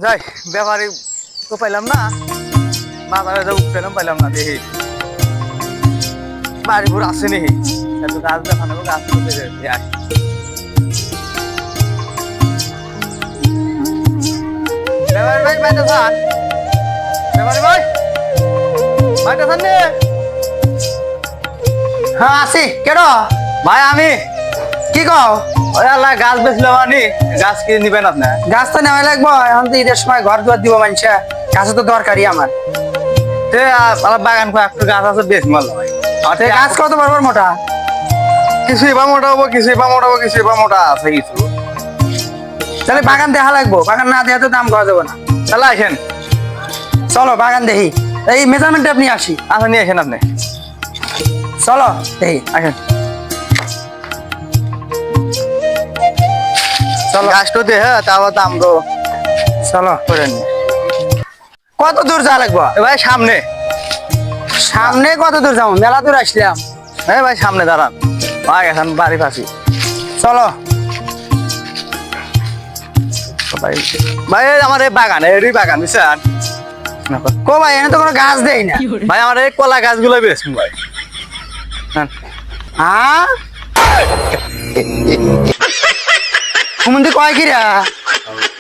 যাই ব্যাপারে তো পাইলাম না, বাজারে যাবো পাইলাম না, দেখি বাড়ি ঘুরে আসেনি, এত গাছ দেখানো গাছ করতে আসি। ব্যাপারী ভাই বাইতে থান, ব্যাপারী ভাই বাইতে থান রে। হ্যাঁ আছি কেন ভাই আমি কি কও? ওই আল্লাহ গাছ বেচলাম আনি, গাছ কিনে নিবেন আপনার? গাছ তো নেওয়া লাগবো, এখন তো ঈদের সময় ঘর দুয়ার দিব মানুষে, গাছ তো দরকারি আমার। সে আমার বাগান একটু গাছ আছে বেশ ভালো ভাই। তো গাছ কত বড় বড় মোটা? কিছুই বা মোটা হবো, কিছুই বা মোটা হবো, কিছুই বা মোটা আছে কিছু। তাহলে বাগান দেখা লাগবো, বাগান না দেওয়া তো দাম করা যাবে না। তাহলে আসেন, চলো বাগান দেখি, এই মেজারমেন্ট আপনি আসি। আচ্ছা নিয়ে আসেন আপনি, চলো দেখি। আসেন। চলো গাছটা দে, হ্যাঁ তারপর দাম তো চলো। করে নি। কত দূর যা লাগবো? ভাই সামনে, সামনে কত দূর যাবো? মেলা দূর আসলাম। হ্যাঁ ভাই সামনে দাঁড়ান, ভাই এখন বাড়ি পাশি। চলো ভাই ভাই আমার এই বাগান, এরই বাগান বুঝছেন? কো ভাই, এখানে তো কোনো গাছ দেই না। ভাই আমার এই কলা গাছগুলো বেশ ভাই। হ্যাঁ হ্যাঁ কুমন্দি কয় কি রে?